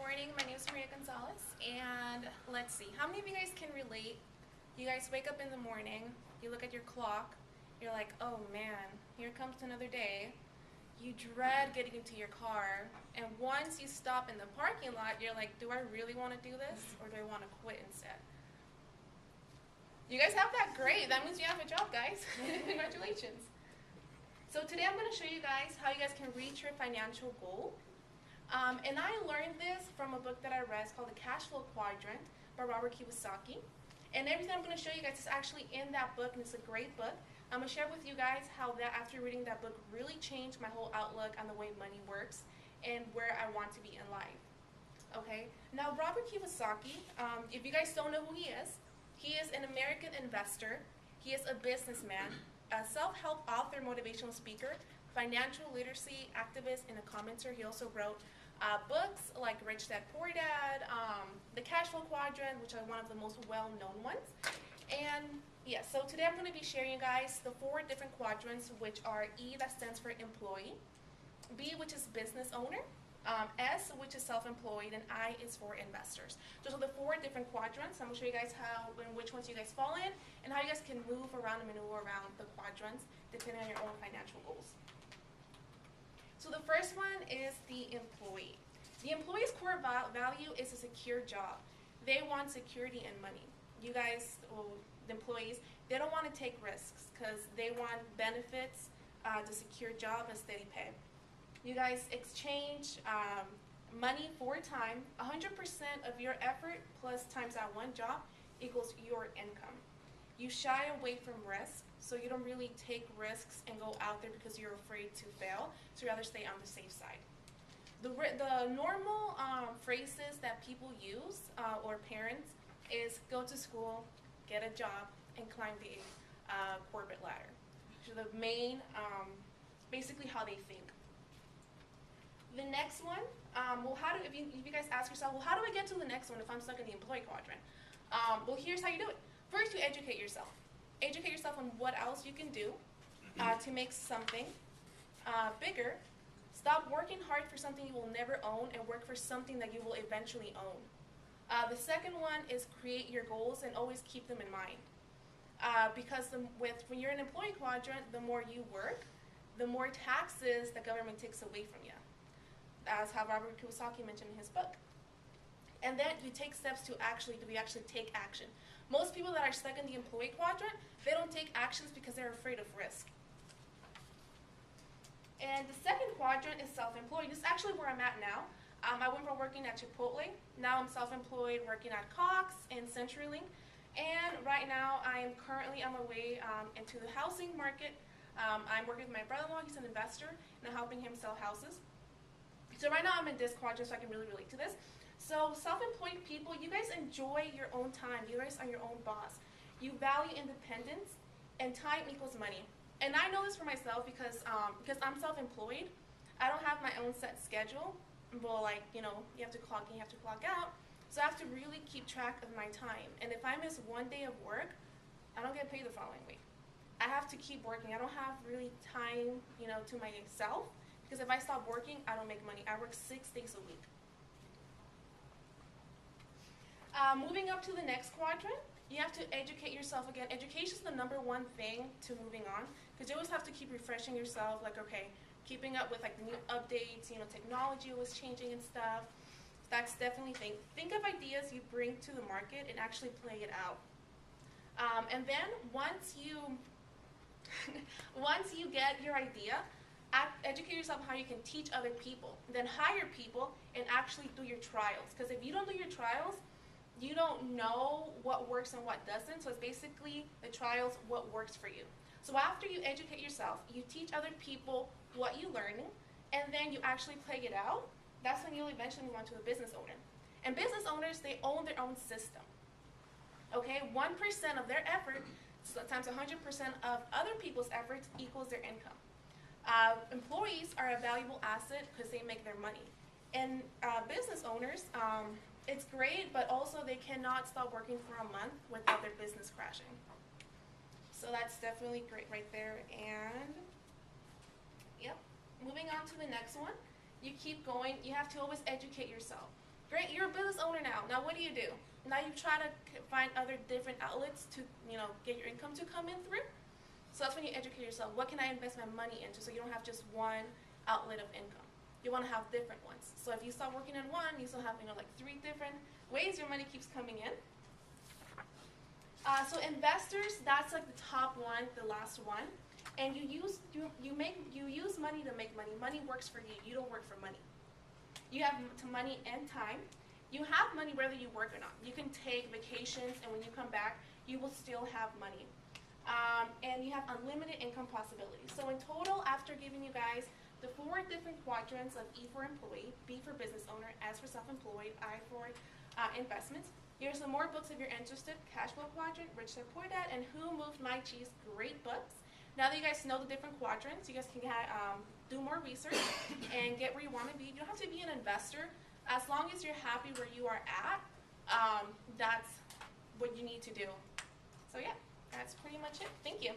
morning. My name is Maria Gonzalez, and let's see. How many of you guys can relate? You guys wake up in the morning, you look at your clock, you're like, oh man, here comes another day. You dread getting into your car, and once you stop in the parking lot, you're like, do I really want to do this, or do I want to quit instead? You guys have that? Great. That means you have a job, guys. Congratulations. So today I'm going to show you guys how you guys can reach your financial goal. And I learned this from a book that I read. It's called The Cash Flow Quadrant by Robert Kiyosaki. And everything I'm going to show you guys is actually in that book, and it's a great book. I'm going to share with you guys how that, after reading that book, really changed my whole outlook on the way money works and where I want to be in life. Okay? Now, Robert Kiyosaki, if you guys don't know who he is an American investor. He is a businessman, a self-help author, motivational speaker, financial literacy activist, and a commenter. He also wrote books like Rich Dad Poor Dad, The Cash Flow Quadrant, which are one of the most well-known ones. And yeah, so today I'm going to be sharing you guys the 4 different quadrants, which are E, that stands for employee, B, which is business owner, S, which is self-employed, and I is for investors. Those are the 4 different quadrants. I'm going to show you guys which ones you guys fall in, and how you guys can move around and maneuver around the quadrants depending on your own financial goals. So the first one is the employee. The employee's core value is a secure job. They want security and money. You guys, the employees, they don't want to take risks because they want benefits, the secure job, and steady pay. You guys exchange money for time. 100% of your effort plus times that one job equals your income. You shy away from risk, so you don't really take risks and go out there because you're afraid to fail, so you rather stay on the safe side. The normal phrases that people use, or parents, is go to school, get a job, and climb the corporate ladder. So the main, basically how they think. The next one, if you guys ask yourself, well, how do I get to the next one if I'm stuck in the employee quadrant? Well, here's how you do it. First, you educate yourself. Educate yourself on what else you can do to make something bigger. Stop working hard for something you will never own and work for something that you will eventually own. The second one is create your goals and always keep them in mind. Because when you're in an employee quadrant, the more you work, the more taxes the government takes away from you. That's how Robert Kiyosaki mentioned in his book. And then you take steps to actually take action. Most people that are stuck in the employee quadrant, they don't take actions because they're afraid of risk. And the second quadrant is self-employed. This is actually where I'm at now. I went from working at Chipotle. Now I'm self-employed working at Cox and CenturyLink. And right now I'm currently on my way into the housing market. I'm working with my brother-in-law. He's an investor, and I'm helping him sell houses. So right now I'm in this quadrant, so I can really relate to this. So self-employed people, you guys enjoy your own time. You guys are your own boss. You value independence, and time equals money. And I know this for myself because I'm self-employed. I don't have my own set schedule. Well, you have to clock in, you have to clock out. So I have to really keep track of my time. And if I miss one day of work, I don't get paid the following week. I have to keep working. I don't have really time, to myself. Because if I stop working, I don't make money. I work 6 days a week. Moving up to the next quadrant, you have to educate yourself again. Education is the #1 thing to moving on, because you always have to keep refreshing yourself. Keeping up with new updates. Technology was changing and stuff. That's definitely think of ideas you bring to the market and actually play it out. And then once you get your idea, educate yourself on how you can teach other people. Then hire people and actually do your trials. Because if you don't do your trials, you don't know what works and what doesn't. So it's basically the trials, what works for you. So after you educate yourself, you teach other people what you're learning, and then you actually play it out. That's when you'll eventually move on to a business owner. And business owners, they own their own system. Okay, 1% of their effort times 100% of other people's efforts equals their income. Employees are a valuable asset because they make their money. And business owners, it's great, but also they cannot stop working for a month without their business crashing. So that's definitely great right there. And yep, moving on to the next one. You keep going. You have to always educate yourself. Great, you're a business owner now. Now what do? Now you try to find other different outlets to, get your income to come in through. So that's when you educate yourself. What can I invest my money into so you don't have just one outlet of income? You want to have different ones. So if you stop working on one, you still have, like 3 different ways your money keeps coming in. So investors, that's like the top one, the last one. And you use money to make money. Money works for you. You don't work for money. You have money and time. You have money whether you work or not. You can take vacations, and when you come back, you will still have money. And you have unlimited income possibilities. So in total, after giving you guys the 4 different quadrants of E for employee, B for business owner, S for self-employed, I for investments, here's some more books if you're interested. Cash Flow Quadrant, Rich Dad Poor Dad, and Who Moved My Cheese. Great books. Now that you guys know the different quadrants, you guys can do more research and get where you want to be. You don't have to be an investor. As long as you're happy where you are at, that's what you need to do. So yeah, that's pretty much it. Thank you.